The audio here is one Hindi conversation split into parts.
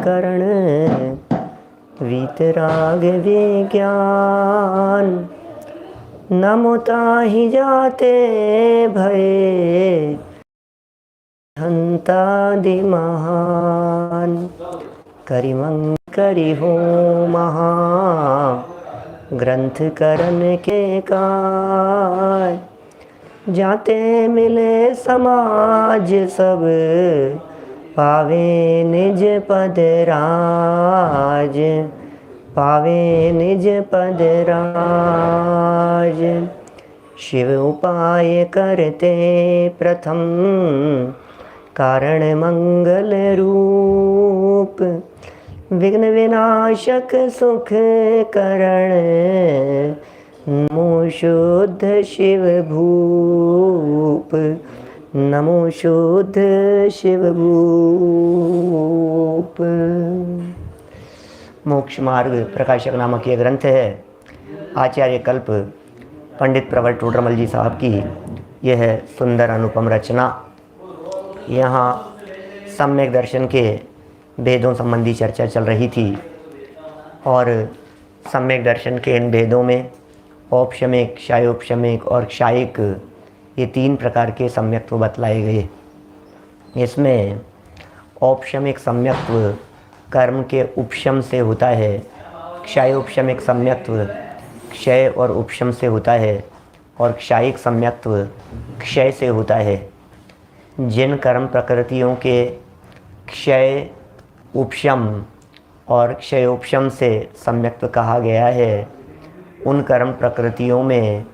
करण वीतराग विज्ञान। नमो ताहि जाते भये हंतादि महान। करिमंग करि हो महा ग्रंथ करन के काय। जाते मिले समाज सब पावे निज पद राज। पावे निज पद राज। शिव उपाय करते प्रथम कारण मंगल रूप। विघ्न विनाशक सुख करण नमो शुद्ध शिव भूप। नमो शुद्ध शिव भूप। मोक्ष मार्ग प्रकाशक नामक ये ग्रंथ है। आचार्य कल्प पंडित प्रवर टोडरमल जी साहब की यह सुंदर अनुपम रचना। यहाँ सम्यक दर्शन के भेदों संबंधी चर्चा चल रही थी और सम्यक दर्शन के इन भेदों में औपशमिक, क्षयोपशमिक और क्षायिक ये 3 प्रकार के सम्यक्त्व बतलाए गए। इसमें औपशमिक सम्यक्त्व कर्म के उपशम से होता है। क्षयोपशमिक सम्यक्त्व क्षय और उपशम से होता है और क्षायिक सम्यक्त्व क्षय से होता है। जिन कर्म प्रकृतियों के क्षय, उपशम और क्षयोपशम से सम्यक्त्व कहा गया है, उन कर्म प्रकृतियों में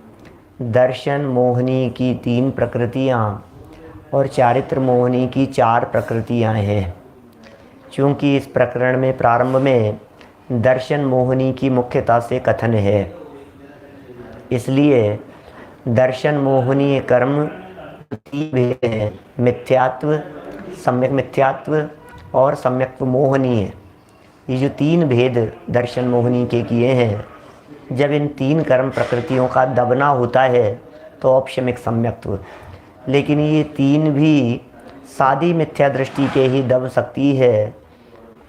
दर्शन मोहनी की 3 प्रकृतियाँ और चारित्र मोहनी की 4 प्रकृतियाँ हैं। चूँकि इस प्रकरण में प्रारंभ में दर्शन मोहनी की मुख्यता से कथन है, इसलिए दर्शन मोहनी कर्म 3 भेद हैं। मिथ्यात्व, सम्यक मिथ्यात्व और सम्यक्त्व मोहनीय। ये जो 3 भेद दर्शन मोहनी के किए हैं, जब इन 3 कर्म प्रकृतियों का दबना होता है तो औपशमिक सम्यक्त्व। लेकिन ये 3 भी सादी मिथ्या दृष्टि के ही दब सकती है।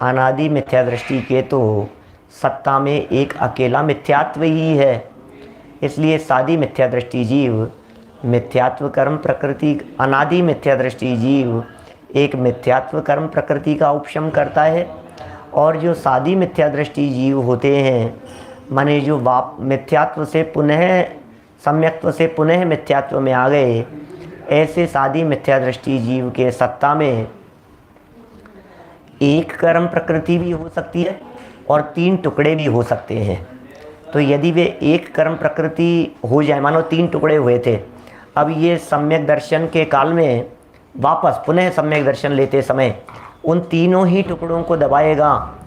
अनादि मिथ्या दृष्टि के तो सत्ता में एक अकेला मिथ्यात्व ही है। इसलिए सादी मिथ्या दृष्टि जीव मिथ्यात्व कर्म प्रकृति, अनादि मिथ्या दृष्टि जीव एक मिथ्यात्व कर्म प्रकृति का उपशम करता है। और जो सादी मिथ्या दृष्टि जीव होते हैं, माने जो मिथ्यात्व से पुनः सम्यक्त्व से पुनः मिथ्यात्व में आ गए, ऐसे सादी मिथ्या दृष्टि जीव के सत्ता में एक कर्म प्रकृति भी हो सकती है और 3 टुकड़े भी हो सकते हैं। तो यदि वे एक कर्म प्रकृति हो जाए, मानो 3 टुकड़े हुए थे, अब ये सम्यक दर्शन के काल में वापस पुनः सम्यक दर्शन लेते समय उन तीनों ही टुकड़ों को दबाएगा,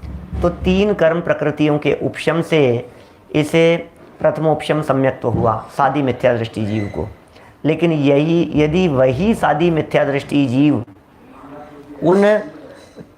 तो 3 कर्म प्रकृतियों के उपशम से इसे प्रथमोपशम सम्यक्त्व हुआ सादी मिथ्या दृष्टि जीव को। लेकिन यदि वही सादी मिथ्या दृष्टि जीव उन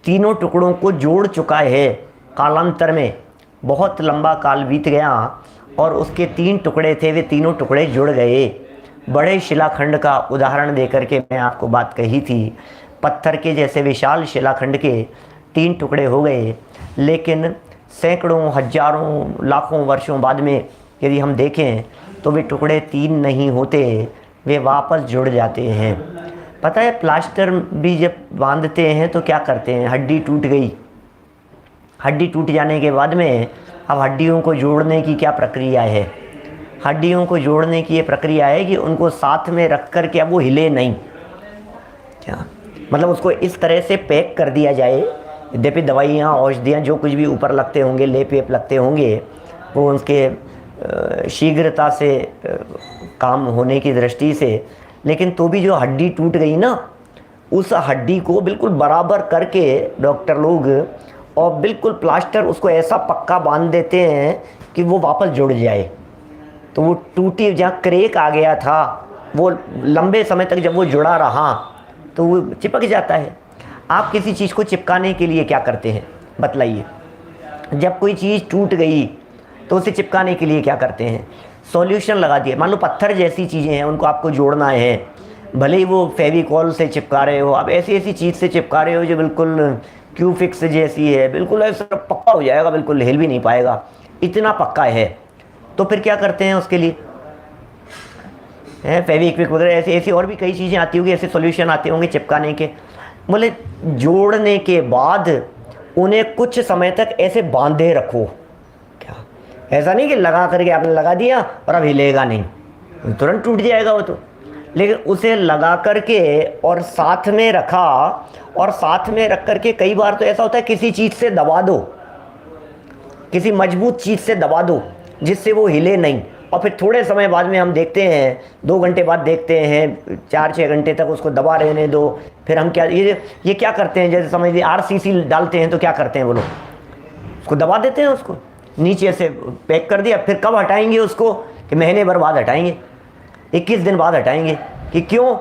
तीनों टुकड़ों को जोड़ चुका है, कालांतर में बहुत लंबा काल बीत गया और उसके 3 टुकड़े थे, वे तीनों टुकड़े जुड़ गए। बड़े शिलाखंड का उदाहरण देकर के मैं आपको बात कही थी। पत्थर के जैसे विशाल शिलाखंड के 3 टुकड़े हो गए, लेकिन सैकड़ों, हजारों, लाखों वर्षों बाद में यदि हम देखें तो वे टुकड़े 3 नहीं होते, वे वापस जुड़ जाते हैं। पता है, प्लास्टर भी जब बांधते हैं तो क्या करते हैं, हड्डी टूट गई, हड्डी टूट जाने के बाद में अब हड्डियों को जोड़ने की क्या प्रक्रिया है। हड्डियों को जोड़ने की ये प्रक्रिया है कि उनको साथ में रख कर के अब वो हिले नहीं, क्या मतलब उसको इस तरह से पैक कर दिया जाए। यद्यपि दवाइयाँ, औषधियाँ, जो कुछ भी ऊपर लगते होंगे, लेप वेप लगते होंगे, वो उसके शीघ्रता से काम होने की दृष्टि से, लेकिन तो भी जो हड्डी टूट गई ना, उस हड्डी को बिल्कुल बराबर करके डॉक्टर लोग और बिल्कुल प्लास्टर उसको ऐसा पक्का बांध देते हैं कि वो वापस जुड़ जाए। तो वो टूटी, जहाँ क्रेक आ गया था, वो लंबे समय तक जब वो जुड़ा रहा तो वो चिपक जाता है। आप किसी चीज़ को चिपकाने के लिए क्या करते हैं बतलाइए। जब कोई चीज़ टूट गई तो उसे चिपकाने के लिए क्या करते हैं, सॉल्यूशन लगा दिए। मान लो पत्थर जैसी चीज़ें हैं, उनको आपको जोड़ना है, भले ही वो फेविकॉल से चिपका रहे हो, आप ऐसी ऐसी चीज़ से चिपका रहे हो जो बिल्कुल क्यू फिक्स जैसी है, बिल्कुल ऐसा पक्का हो जाएगा, बिल्कुल हिल भी नहीं पाएगा, इतना पक्का है। तो फिर क्या करते हैं उसके लिए, फेविक्विक वगैरह ऐसी ऐसी और भी कई चीज़ें आती होंगी, ऐसे सॉल्यूशन आते होंगे चिपकाने के। बोले जोड़ने के बाद उन्हें कुछ समय तक ऐसे बांधे रखो। क्या, ऐसा नहीं कि लगा करके आपने लगा दिया और अब हिलेगा नहीं, तुरंत टूट जाएगा वो तो। लेकिन उसे लगा करके और साथ में रखा, और साथ में रख करके कई बार तो ऐसा होता है किसी चीज़ से दबा दो, किसी मजबूत चीज़ से दबा दो जिससे वो हिले नहीं, और फिर थोड़े समय बाद में हम देखते हैं, 2 घंटे बाद देखते हैं, 4-6 घंटे तक उसको दबा रहने दो। फिर हम क्या, ये क्या करते हैं, जैसे समझ लीजिए RCC डालते हैं तो क्या करते हैं वो लोग, उसको दबा देते हैं, उसको नीचे से पैक कर दिया। फिर कब हटाएंगे उसको, कि महीने भर बाद हटाएंगे, 21 दिन बाद हटाएंगे। कि क्यों,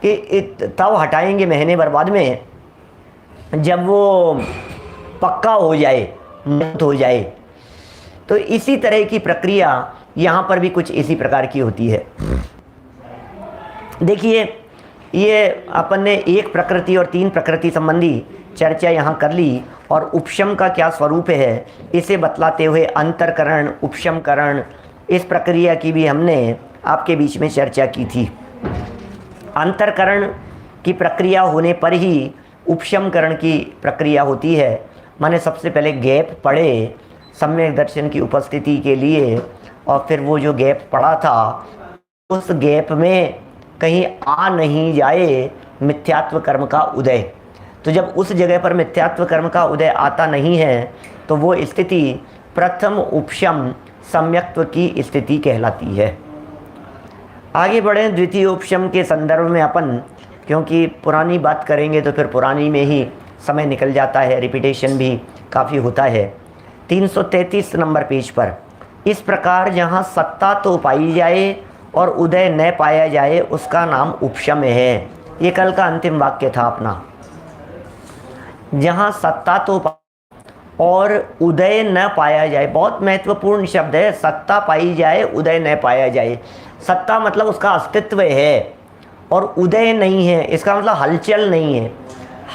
कि तब हटाएंगे महीने भर बाद में जब वो पक्का हो जाए, मजबूत हो जाए। तो इसी तरह की प्रक्रिया यहाँ पर भी कुछ इसी प्रकार की होती है। देखिए, ये अपन ने 1 प्रकृति और 3 प्रकृति संबंधी चर्चा यहाँ कर ली, और उपशम का क्या स्वरूप है इसे बतलाते हुए अंतरकरण, उपशमकरण, इस प्रक्रिया की भी हमने आपके बीच में चर्चा की थी। अंतरकरण की प्रक्रिया होने पर ही उपशमकरण की प्रक्रिया होती है। माने सबसे पहले गैप पड़े सम्यक दर्शन की उपस्थिति के लिए, और फिर वो जो गैप पड़ा था उस गैप में कहीं आ नहीं जाए मिथ्यात्व कर्म का उदय। तो जब उस जगह पर मिथ्यात्व कर्म का उदय आता नहीं है तो वो स्थिति प्रथम उपशम सम्यक्त्व की स्थिति कहलाती है। आगे बढ़ें द्वितीय उपशम के संदर्भ में अपन, क्योंकि पुरानी बात करेंगे तो फिर पुरानी में ही समय निकल जाता है, रिपीटेशन भी काफ़ी होता है। 333 नंबर पेज पर, इस प्रकार जहाँ सत्ता तो पाई जाए और उदय न पाया जाए उसका नाम उपशम है। ये कल का अंतिम वाक्य था अपना। जहाँ सत्ता तो और उदय न पाया जाए, बहुत महत्वपूर्ण शब्द है, सत्ता पाई जाए उदय न पाया जाए। सत्ता मतलब उसका अस्तित्व है, और उदय नहीं है इसका मतलब हलचल नहीं है।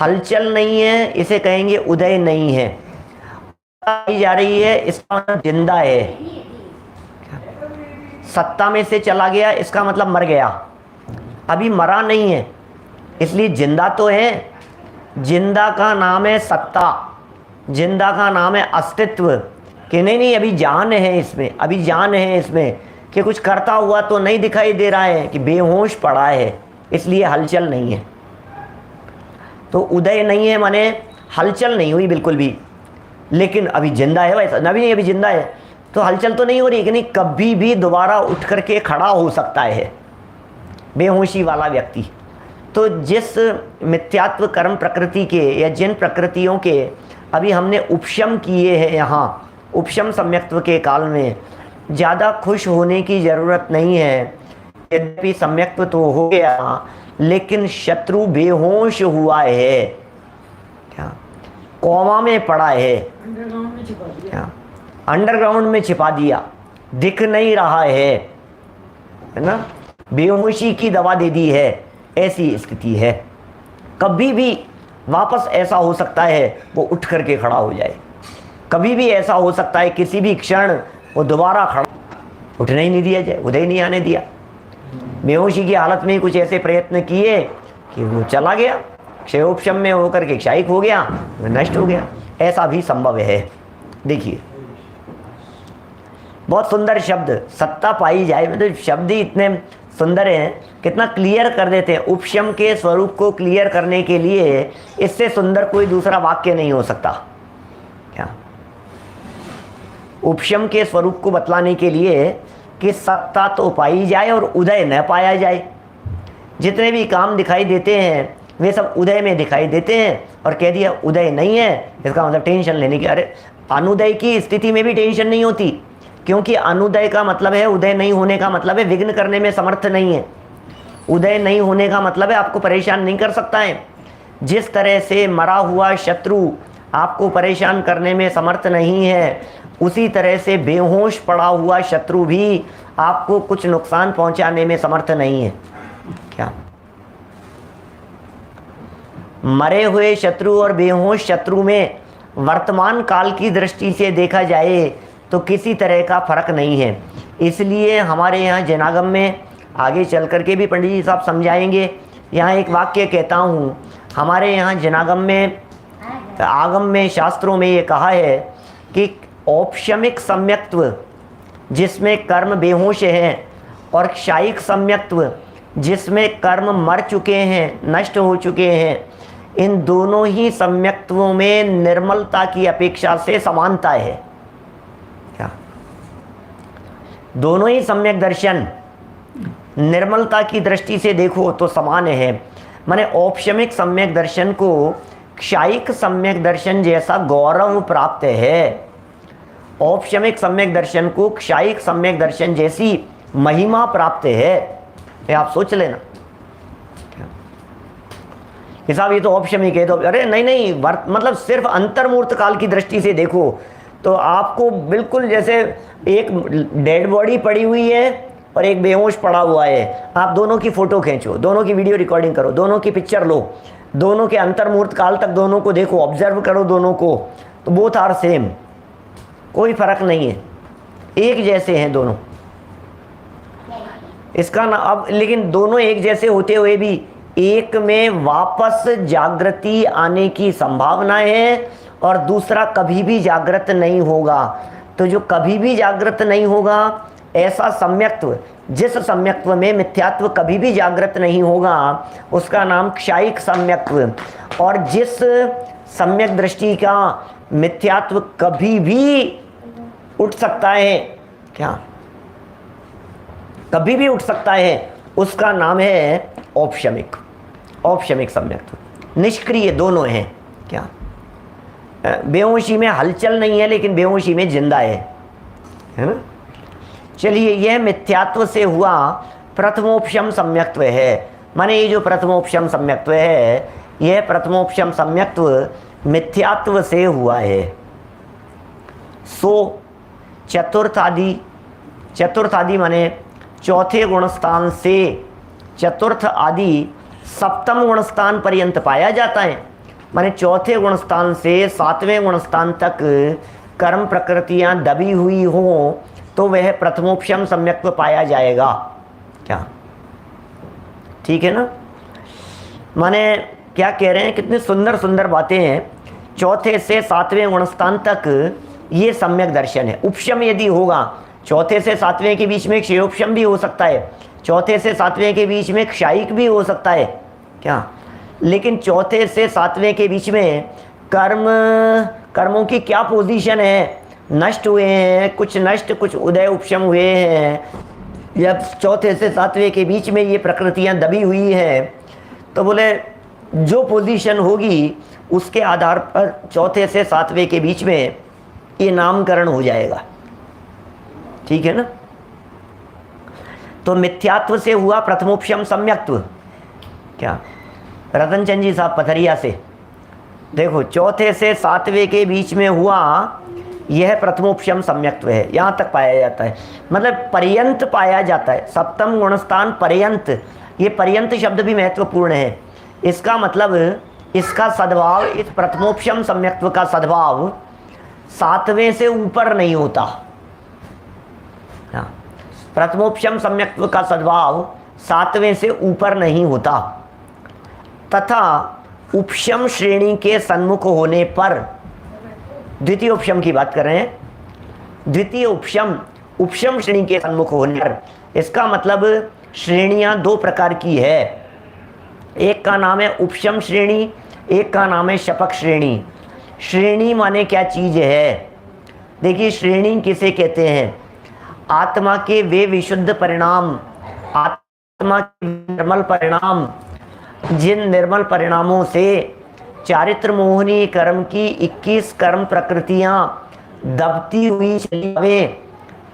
हलचल नहीं है इसे कहेंगे उदय नहीं है। पाई जा रही है इसका मतलब जिंदा है। सत्ता में से चला गया इसका मतलब मर गया, अभी मरा नहीं है, इसलिए जिंदा तो है। जिंदा का नाम है सत्ता, जिंदा का नाम है अस्तित्व। कि नहीं अभी जान है इसमें, अभी जान है इसमें, कि कुछ करता हुआ तो नहीं दिखाई दे रहा है, कि बेहोश पड़ा है इसलिए हलचल नहीं है। तो उदय नहीं है माने हलचल नहीं हुई बिल्कुल भी, लेकिन अभी जिंदा है। वैसा ना भी नहीं, अभी जिंदा है तो हलचल तो नहीं हो रही, कि नहीं कभी भी दोबारा उठ करके खड़ा हो सकता है बेहोशी वाला व्यक्ति। तो जिस मिथ्यात्व कर्म प्रकृति के या जिन प्रकृतियों के अभी हमने उपशम किए हैं, यहाँ उपशम सम्यक्त्व के काल में ज़्यादा खुश होने की ज़रूरत नहीं है। यद्यपि सम्यक्त्व तो हो गया लेकिन शत्रु बेहोश हुआ है, क्या कोमा में पड़ा है, क्या अंडरग्राउंड में छिपा दिया, दिख नहीं रहा है ना, बेहोशी की दवा दे दी है, ऐसी स्थिति है। कभी भी वापस ऐसा हो सकता है वो उठ करके खड़ा हो जाए, कभी भी ऐसा हो सकता है किसी भी क्षण वो दोबारा खड़ा, उठने ही नहीं दिया जाए, उदय नहीं आने दिया। बेहोशी की हालत में कुछ ऐसे प्रयत्न किए कि वो चला गया, क्षयोपशम में होकर के क्षयिक हो गया, नष्ट हो गया, ऐसा भी संभव है। देखिए बहुत सुंदर शब्द सत्ता पाई जाए, मतलब शब्द ही इतने सुंदर हैं, कितना क्लियर कर देते हैं। उपशम के स्वरूप को क्लियर करने के लिए इससे सुंदर कोई दूसरा वाक्य नहीं हो सकता। क्या उपशम के स्वरूप को बतलाने के लिए कि सत्ता तो पाई जाए और उदय न पाया जाए। जितने भी काम दिखाई देते हैं वे सब उदय में दिखाई देते हैं, और कह दिया उदय नहीं है इसका मतलब टेंशन लेने की। अरे अनुदय की स्थिति में भी टेंशन नहीं होती, क्योंकि अनुदय का मतलब है, उदय नहीं होने का मतलब है विघ्न करने में समर्थ नहीं है। उदय नहीं होने का मतलब है आपको परेशान नहीं कर सकता है। जिस तरह से मरा हुआ शत्रु आपको परेशान करने में समर्थ नहीं है, उसी तरह से बेहोश पड़ा हुआ शत्रु भी आपको कुछ नुकसान पहुंचाने में समर्थ नहीं है। क्या मरे हुए शत्रु और बेहोश शत्रु में वर्तमान काल की दृष्टि से देखा जाए तो किसी तरह का फर्क नहीं है। इसलिए हमारे यहाँ जनागम में, आगे चल कर के भी पंडित जी साहब समझाएंगे, यहाँ एक वाक्य कहता हूँ, हमारे यहाँ जनागम में, आगम में, शास्त्रों में ये कहा है कि औपशमिक सम्यक्त्व जिसमें कर्म बेहोश हैं और क्षायिक सम्यक्त्व जिसमें कर्म मर चुके हैं, नष्ट हो चुके हैं, इन दोनों ही सम्यक्त्वों में निर्मलता की अपेक्षा से समानता है। क्या? दोनों ही सम्यक दर्शन निर्मलता की दृष्टि से देखो तो समान है। माने औपशमिक सम्यक दर्शन को क्षायिक सम्यक दर्शन जैसा गौरव प्राप्त है, औपशमिक सम्यक दर्शन को क्षायिक सम्यक दर्शन जैसी महिमा प्राप्त है। ये आप सोच लेना कि साहब ये तो औपशमिक है, तो अरे नहीं नहीं, मतलब सिर्फ अंतर्मूर्त काल की दृष्टि से देखो तो आपको बिल्कुल जैसे एक डेड बॉडी पड़ी हुई है और एक बेहोश पड़ा हुआ है, आप दोनों की फोटो खींचो, दोनों की वीडियो रिकॉर्डिंग करो, दोनों की पिक्चर लो, दोनों के अंतर्मूर्त काल तक दोनों को देखो, ऑब्जर्व करो दोनों को, तो बोथ आर सेम, कोई फर्क नहीं है, एक जैसे हैं दोनों। इसका ना अब, लेकिन दोनों एक जैसे होते हुए भी एक में वापस जागृति आने की संभावना है और दूसरा कभी भी जागृत नहीं होगा। तो जो कभी भी जागृत नहीं होगा ऐसा सम्यक्त्व, जिस सम्यक्त्व में मिथ्यात्व कभी भी जागृत नहीं होगा उसका नाम क्षायिक सम्यक्त्व, और जिस सम्यक दृष्टि का मिथ्यात्व कभी भी उठ सकता है, क्या कभी भी उठ सकता है, उसका नाम है औपशमिक, औपशमिक सम्यक्त्व। निष्क्रिय दोनों हैं, क्या बेहोशी में हलचल नहीं है लेकिन बेहोशी में जिंदा है ना। चलिए, यह मिथ्यात्व से हुआ प्रथमोपशम सम्यक्त्व है। माने ये जो प्रथमोपशम सम्यक्त्व है, यह प्रथमोपशम सम्यक्त्व मिथ्यात्व से हुआ है। सो चतुर्थ आदि माने चौथे गुणस्थान से चतुर्थ आदि सप्तम गुणस्थान पर्यंत पाया जाता है। माने चौथे गुणस्थान से सातवें गुणस्थान तक कर्म प्रकृतियां दबी हुई हों तो वह प्रथमोपशम सम्यक्त्व पाया जाएगा। क्या ठीक है ना? माने क्या कह रहे हैं, कितनी सुंदर सुंदर बातें हैं। चौथे से सातवें गुणस्थान तक ये सम्यक दर्शन है। उपशम यदि होगा, चौथे से सातवें के बीच में क्षयोपशम भी हो सकता है, चौथे से सातवें के बीच में क्षायिक भी हो सकता है, क्या, लेकिन चौथे से सातवें के बीच में कर्मों की क्या पोजीशन है, नष्ट हुए हैं, कुछ नष्ट कुछ उदय उपशम हुए हैं, या चौथे से सातवें के बीच में ये प्रकृतियां दबी हुई हैं, तो बोले जो पोजीशन होगी उसके आधार पर चौथे से सातवें के बीच में ये नामकरण हो जाएगा। ठीक है ना? तो मिथ्यात्व से हुआ प्रथमोपशम सम्यक्त्व। क्या रतन चंद जी साहब पथरिया से देखो, चौथे से सातवें के बीच में हुआ यह प्रथमोपशम सम्यक्त्व है, यहाँ तक पाया जाता है, मतलब पर्यंत पाया जाता है। सप्तम गुणस्थान पर्यंत, ये पर्यंत शब्द भी महत्वपूर्ण है। इसका मतलब इसका सद्भाव, इस प्रथमोपशम सम्यक्त्व का सद्भाव सातवें से ऊपर नहीं होता। प्रथमोपशम सम्यक्त्व का सद्भाव सातवें से ऊपर नहीं होता, तथा उपशम श्रेणी के सन्मुख होने पर, द्वितीय उपशम की बात कर रहे हैं, द्वितीय उपशम श्रेणी के सन्मुख होने पर, इसका मतलब श्रेणियां दो प्रकार की है। एक का नाम है उपशम श्रेणी, एक का नाम है शपक श्रेणी। श्रेणी माने क्या चीज है? देखिए, श्रेणी किसे कहते हैं? आत्मा के वे विशुद्ध परिणाम, आत्मा के निर्मल परिणाम, जिन निर्मल परिणामों से चारित्र मोहनी कर्म की 21 कर्म प्रकृतियां दबती हुई चली जावे,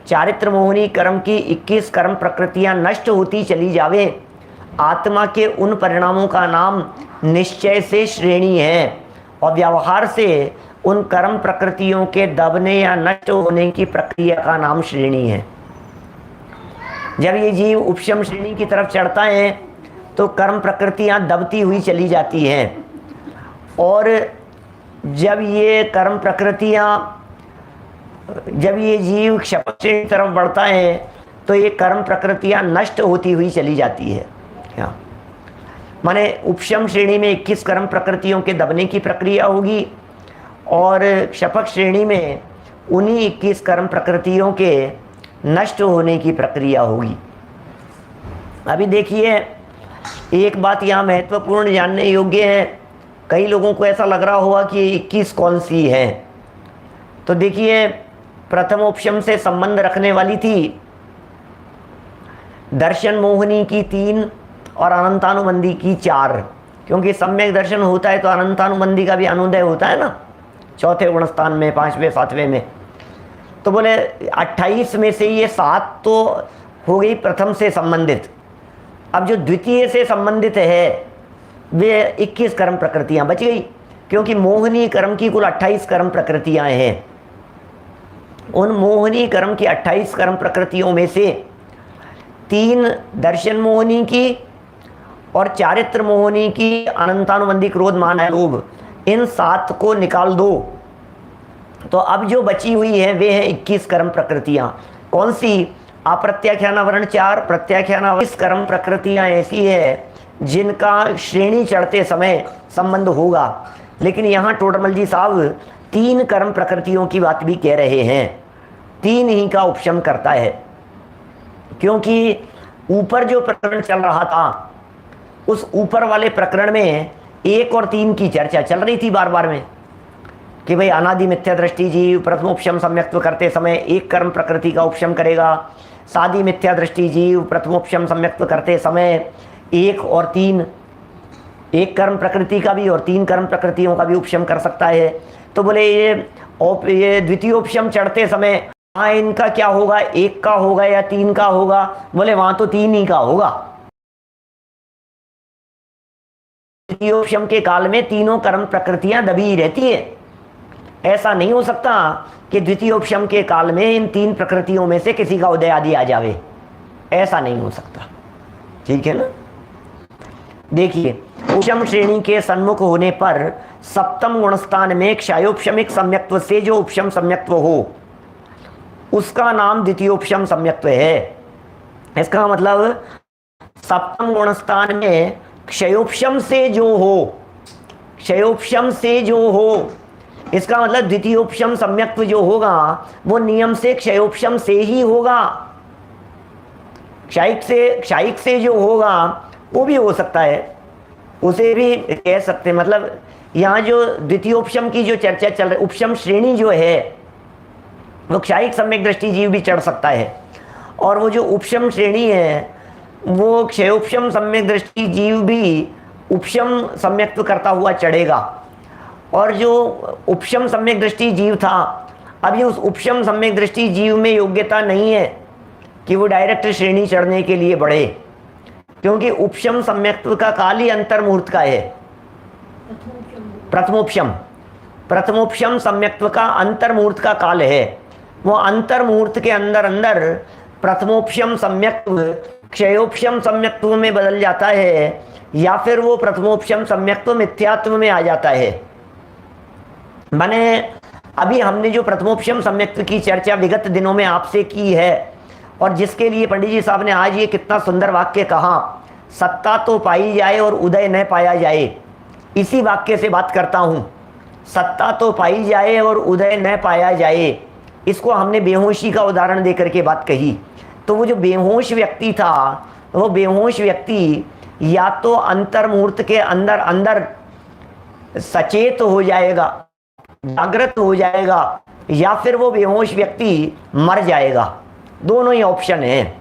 चारित्र मोहनी कर्म की 21 कर्म प्रकृतियां नष्ट होती चली जावे, आत्मा के उन परिणामों का नाम निश्चय से श्रेणी है, और व्यवहार से उन कर्म प्रकृतियों के दबने या नष्ट होने की प्रक्रिया का नाम श्रेणी है। जब ये जीव उपशम श्रेणी की तरफ चढ़ता है तो कर्म प्रकृतियां दबती हुई चली जाती हैं, और जब ये कर्म प्रकृतियाँ, जब ये जीव क्षपक की तरफ बढ़ता है तो ये कर्म प्रकृतियाँ नष्ट होती हुई चली जाती है। क्या माने उपशम श्रेणी में 21 कर्म प्रकृतियों के दबने की प्रक्रिया होगी और क्षपक श्रेणी में उन्हीं 21 कर्म प्रकृतियों के नष्ट होने की प्रक्रिया होगी। अभी देखिए, एक बात यहाँ महत्वपूर्ण जानने योग्य है। कई लोगों को ऐसा लग रहा होगा कि 21 कौन सी है। तो देखिए, प्रथमोपशम से संबंध रखने वाली थी दर्शन मोहिनी की 3 और अनंतानुबंधी की 4, क्योंकि सम्यक दर्शन होता है तो अनंतानुबंधी का भी अनुदय होता है ना, चौथे गुणस्थान में, 5वें 7वें में। तो बोले 28 में से ये 7 तो हो गई प्रथम से संबंधित। अब जो द्वितीय से संबंधित है वे 21 कर्म प्रकृतियां बच गई, क्योंकि मोहिनी कर्म की कुल 28 कर्म प्रकृतियां हैं। उन मोहिनी कर्म की 28 कर्म प्रकृतियों में से 3 दर्शन मोहिनी की और चारित्र मोहिनी की, अनंतानुबंधी, क्रोध, मान, लोभ, इन 7 को निकाल दो तो अब जो बची हुई है वे हैं 21 कर्म प्रकृतियां। कौन सी? अप्रत्याख्यानावरण 4, प्रत्याख्यानावरण 20 कर्म प्रकृतियां ऐसी है जिनका श्रेणी चढ़ते समय संबंध होगा। लेकिन यहाँ टोडरमल जी साहब 3 कर्म प्रकृतियों की बात भी कह रहे हैं। 3 ही का उपशम करता है, क्योंकि ऊपर जो प्रकरण चल रहा था उस ऊपर वाले प्रकरण में 1 और 3 की चर्चा चल रही थी बार बार में, कि भाई अनादि मिथ्या दृष्टि जीव प्रथमोपशम सम्यक्त्व करते समय 1 कर्म प्रकृति का उपशम करेगा, सादी मिथ्या दृष्टि जीव प्रथमोपशम सम्यक्त्व करते समय 1 और 3, 1 कर्म प्रकृति का भी और 3 कर्म प्रकृतियों का भी उपशम कर सकता है। तो बोले ये द्वितीयोपशम चढ़ते समय हाँ इनका क्या होगा, 1 का होगा या 3 का होगा? बोले वहां तो 3 ही का होगा। द्वितीयोपशम के काल में तीनों कर्म प्रकृतियां दबी ही रहती है। ऐसा नहीं हो सकता कि द्वितीयोपशम के काल में इन 3 प्रकृतियों में से किसी का उदय आदि आ जावे, ऐसा नहीं हो सकता। ठीक है ना? देखिए, उपशम श्रेणी के सन्मुख होने पर सप्तम गुणस्थान में क्षयोपशमिक सम्यक्त्व से जो उपशम सम्यक्त्व हो उसका नाम द्वितीयोपशम सम्यक्त्व है। इसका मतलब सप्तम गुणस्थान में क्षयोपशम से जो हो, क्षयोपशम से जो हो, इसका मतलब द्वितीयोपशम सम्यक्त्व जो होगा वो नियम से क्षयोपशम से ही होगा। क्षयिक से जो होगा वो भी हो सकता है, उसे भी कह सकते हैं। मतलब यहाँ जो द्वितीयोपशम की जो चर्चा चल रही, उपशम श्रेणी जो है वो क्षयिक सम्यक दृष्टि जीव भी चढ़ सकता है, और वो जो उपशम श्रेणी है वो क्षयोपशम सम्यक दृष्टि जीव भी उपशम सम्यक्त्व करता हुआ चढ़ेगा। और जो उपशम सम्यक दृष्टि जीव था, अभी उस उपशम सम्यक दृष्टि जीव में योग्यता नहीं है कि वो डायरेक्ट श्रेणी चढ़ने के लिए बढ़े, क्योंकि उपशम सम्यक्त्व का काल ही अंतर्मुहूर्त का है। प्रथमोपशम सम्यक्त्व का अंतर्मुहूर्त का काल है। वो अंतर्मुहूर्त के अंदर अंदर प्रथमोपशम सम्यक्त्व क्षयोपशम सम्यक्त्व में बदल जाता है, या फिर वो प्रथमोपशम सम्यक्त्व मिथ्यात्व में आ जाता है। माने अभी हमने जो प्रथमोपशम सम्यक्त्व की चर्चा विगत दिनों में आपसे की है, और जिसके लिए पंडित जी साहब ने आज ये कितना सुंदर वाक्य कहा, सत्ता तो पाई जाए और उदय न पाया जाए, इसी वाक्य से बात करता हूँ। सत्ता तो पाई जाए और उदय न पाया जाए, इसको हमने बेहोशी का उदाहरण देकर के बात कही। तो वो जो बेहोश व्यक्ति था, वो बेहोश व्यक्ति या तो अंतर्मुहूर्त के अंदर अंदर सचेत हो जाएगा, जागृत हो जाएगा, या फिर वो बेहोश व्यक्ति मर जाएगा। दोनों ही ऑप्शन है।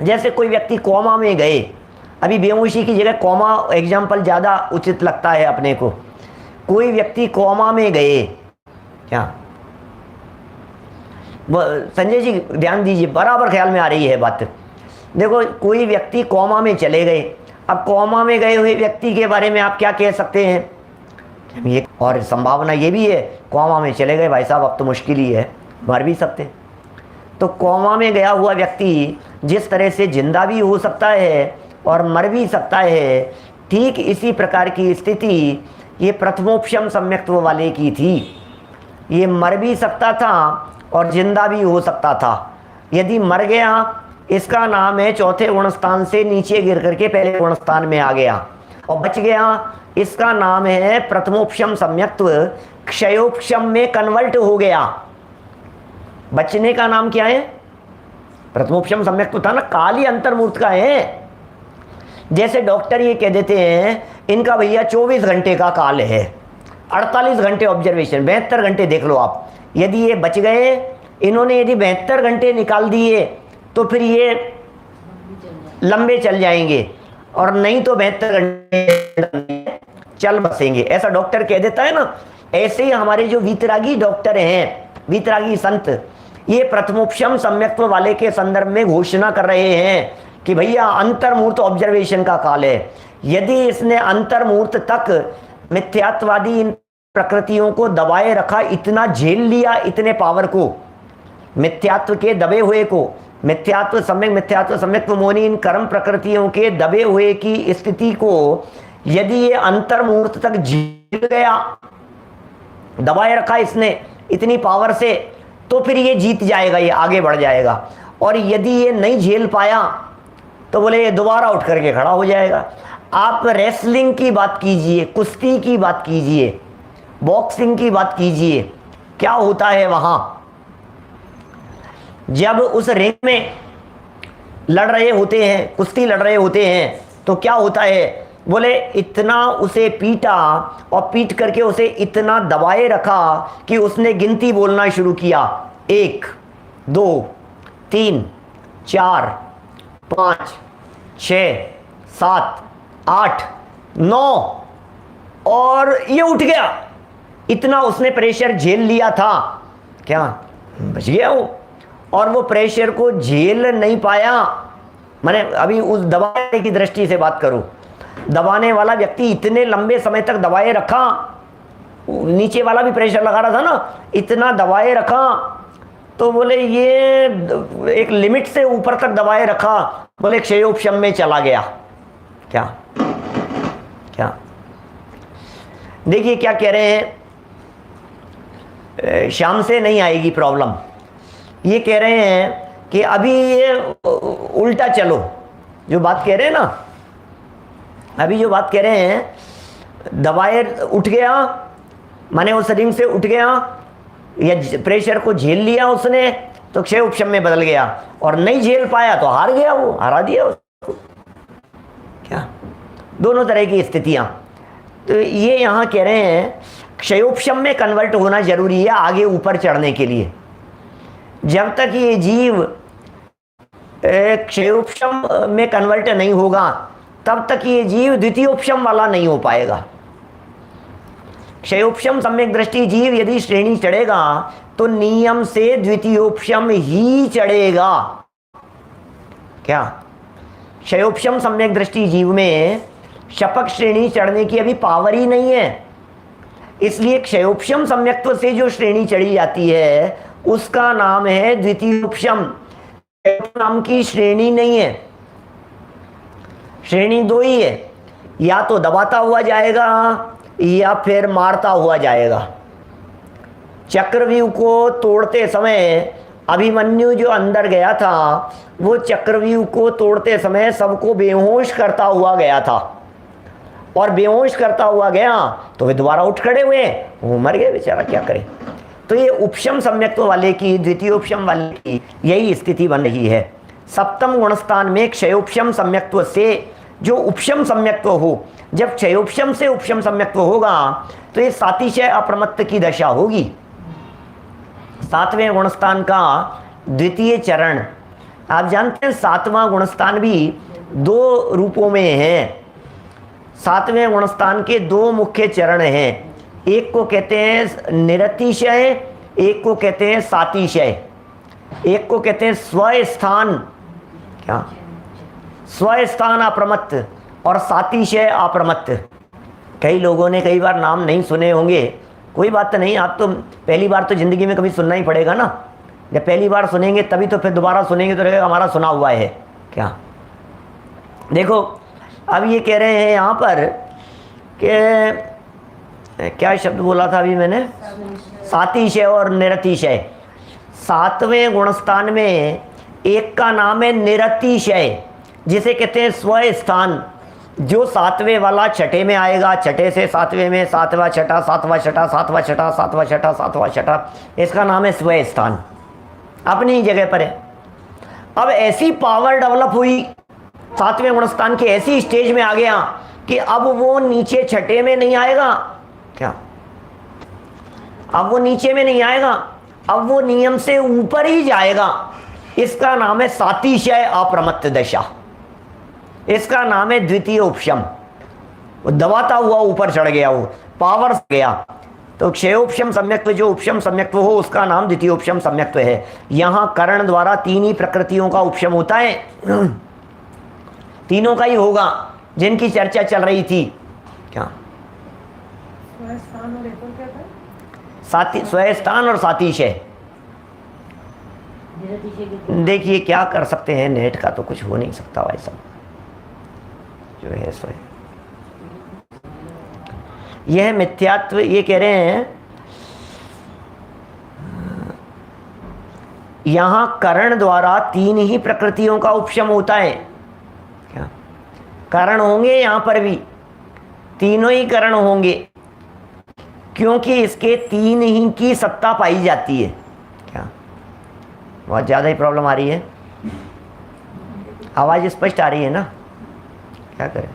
जैसे कोई व्यक्ति कोमा में गए, अभी बेहोशी की जगह कोमा एग्जाम्पल ज़्यादा उचित लगता है अपने को। कोई व्यक्ति कोमा में गए, क्या संजय जी ध्यान दीजिए, बराबर ख्याल में आ रही है बात। देखो, कोई व्यक्ति कोमा में चले गए, अब कोमा में गए हुए व्यक्ति के बारे में आप क्या कह सकते हैं? ये और संभावना ये भी है, कोमा में चले गए भाई साहब, अब तो मुश्किल ही है, मर भी सकते हैं। तो कोमा में गया हुआ व्यक्ति जिस तरह से जिंदा भी हो सकता है और मर भी सकता है, ठीक इसी प्रकार की स्थिति ये प्रथमोपशम सम्यक्त्व वाले की थी। ये मर भी सकता था और जिंदा भी हो सकता था। यदि मर गया, इसका नाम है चौथे गुणस्थान से नीचे गिर करके पहले गुणस्थान में आ गया, और बच गया, इसका नाम है प्रथमोपशम सम्यक्त्व क्षयोपशम में कन्वर्ट हो गया। बचने का नाम क्या है? प्रथमोपशम सम्यक्त्व था ना, काल ही अंतर्मूर्त का है। जैसे डॉक्टर ये कह देते हैं इनका भैया 24 घंटे का काल है, 48 घंटे ऑब्जर्वेशन, 72 घंटे देख लो आप। यदि ये बच गए, इन्होंने यदि 72 घंटे निकाल दिए तो फिर ये लंबे चल जाएंगे, और नहीं तो 72 घंटे चल बसेंगे, ऐसा डॉक्टर कह देता है ना। ऐसे ही हमारे जो वीतरागी डॉक्टर हैं, वीतरागी संत, ये प्रथमोपशम सम्यक्त्व वाले के संदर्भ में घोषणा कर रहे हैं कि भैया अंतर्मूर्त ऑब्जर्वेशन का काल है। यदि इसने अंतर्मूर्त तक मिथ्यात्वादी इन प्रकृतियों को दबाए रखा, इतना झेल लिया, इतने पावर को, मिथ्यात्व के दबे हुए को, मिथ्यात्व सम्यक्त्व मोनी इन कर्म प्रकृतियों के दबे हुए की स्थिति को यदि ये अंतर्मूर्त तक झेल गया, दबाए रखा इसने इतनी पावर से, तो फिर ये जीत जाएगा, ये आगे बढ़ जाएगा। और यदि ये नहीं झेल पाया तो बोले ये दोबारा उठ करके खड़ा हो जाएगा। आप रेसलिंग की बात कीजिए, कुश्ती की बात कीजिए, बॉक्सिंग की बात कीजिए, क्या होता है वहां? जब उस रिंग में लड़ रहे होते हैं, कुश्ती लड़ रहे होते हैं, तो क्या होता है? बोले इतना उसे पीटा और पीट करके उसे इतना दबाए रखा कि उसने गिनती बोलना शुरू किया, 1 2 3 4 5 6 7 8 9, और ये उठ गया। इतना उसने प्रेशर झेल लिया था, क्या बच गया वो? और वो प्रेशर को झेल नहीं पाया। मैंने अभी उस दबाने की दृष्टि से बात करूं, दबाने वाला व्यक्ति इतने लंबे समय तक दबाए रखा, नीचे वाला भी प्रेशर लगा रहा था ना, इतना दबाए रखा, तो बोले ये एक लिमिट से ऊपर तक दबाए रखा, बोले क्षयोपशम में चला गया। क्या क्या देखिए क्या कह रहे हैं, शाम से नहीं आएगी प्रॉब्लम। ये कह रहे हैं कि अभी ये उल्टा चलो, जो बात कह रहे हैं ना, अभी जो बात कह रहे हैं, दबाए उठ गया, माने उस रिंग से उठ गया, या प्रेशर को झेल लिया उसने, तो क्षय उपशम में बदल गया, और नहीं झेल पाया तो हार गया, वो हरा दिया उसको। क्या दोनों तरह की स्थितियां। तो ये यहाँ कह रहे हैं क्षयोपशम में कन्वर्ट होना जरूरी है आगे ऊपर चढ़ने के लिए। जब तक ये जीव क्षयोपशम में कन्वर्ट नहीं होगा, तब तक ये जीव द्वितीयोपशम वाला नहीं हो पाएगा। क्षयोपशम सम्यक दृष्टि जीव यदि श्रेणी चढ़ेगा तो नियम से द्वितीयोपशम ही चढ़ेगा। क्या क्षयोपशम सम्यक दृष्टि जीव में शपक श्रेणी चढ़ने की अभी पावर ही नहीं है, इसलिए क्षयोपशम सम्यक्त्व से जो श्रेणी चढ़ी जाती है उसका नाम है द्वितीयोपशम। नाम की श्रेणी नहीं है, श्रेणी दो ही है, या तो दबाता हुआ जाएगा या फिर मारता हुआ जाएगा। चक्रव्यूह को तोड़ते समय अभिमन्यु जो अंदर गया था, वो चक्रव्यूह को तोड़ते समय सबको बेहोश करता हुआ गया था, और बेहोश करता हुआ गया तो वे दोबारा उठ खड़े हुए, वो मर गए बेचारा, क्या करे। तो ये उपशम सम्यक्त्व वाले की, द्वितीयोपशम वाले की यही स्थिति बन रही है। सप्तम गुणस्थान में क्षयोपशम सम्यक्त्व से जो उपशम सम्यक्त्व हो, जब क्षयोपशम से उपशम सम्यक्त्व होगा तो ये सातिशय अप्रमत्त की दशा होगी। सातवें गुणस्थान का द्वितीय चरण, आप जानते हैं सातवां गुणस्थान भी दो रूपों में है। सातवें गुणस्थान के दो मुख्य चरण हैं, एक को कहते हैं निरतिशय, एक को कहते हैं सातिशय। एक को कहते हैं स्वस्थान, क्या स्वस्थान अप्रमत्त, और सातिशय अप्रमत्त। कई लोगों ने कई बार नाम नहीं सुने होंगे, कोई बात नहीं, आप तो पहली बार तो ज़िंदगी में कभी सुनना ही पड़ेगा ना। जब पहली बार सुनेंगे तभी तो फिर दोबारा सुनेंगे तो रहेगा हमारा सुना हुआ है। क्या देखो अब ये कह रहे हैं यहाँ पर कि क्या शब्द बोला था अभी मैंने? सातिशय और निरतिशय। सातवें गुणस्थान में एक का नाम है निरतिशय, जिसे कहते हैं स्वस्थान। जो सातवें वाला छठे में आएगा, छठे से सातवें में, सातवां छठा, सातवां छठा, सातवां छठा, सातवां छठा, सातवां छठा, इसका नाम है स्वस्थान, अपनी ही जगह पर है। अब ऐसी पावर डेवलप हुई सातवें गुणस्थान की, ऐसी स्टेज में आ गया कि अब वो नीचे छठे में नहीं आएगा। क्या? अब वो नीचे में नहीं आएगा, अब वो नियम से ऊपर ही जाएगा। इसका नाम है सातिशय अप्रमत्त दशा, इसका नाम है द्वितीय उपशम। वो दबाता हुआ ऊपर चढ़ गया, वो पावर गया। तो क्षयोपशम सम्यक्त्व, जो उपशम सम्यक्त्व हो, उसका नाम द्वितीय उपशम सम्यक्त्व है। यहां करण द्वारा तीन ही प्रकृतियों का उपशम होता है, तीनों का ही होगा जिनकी चर्चा चल रही थी। क्या? स्वस्थान और सातिशय। देखिए क्या कर सकते हैं, नेट का तो कुछ हो नहीं सकता भाई साहब, जो है सो यह मिथ्यात्व। ये कह रहे हैं यहां करण द्वारा तीन ही प्रकृतियों का उपशम होता है। क्या? करण होंगे यहां पर भी, तीनों ही करण होंगे, क्योंकि इसके तीन ही की सत्ता पाई जाती है। क्या? बहुत ज़्यादा ही प्रॉब्लम आ रही है, आवाज़ स्पष्ट आ रही है ना? क्या करें?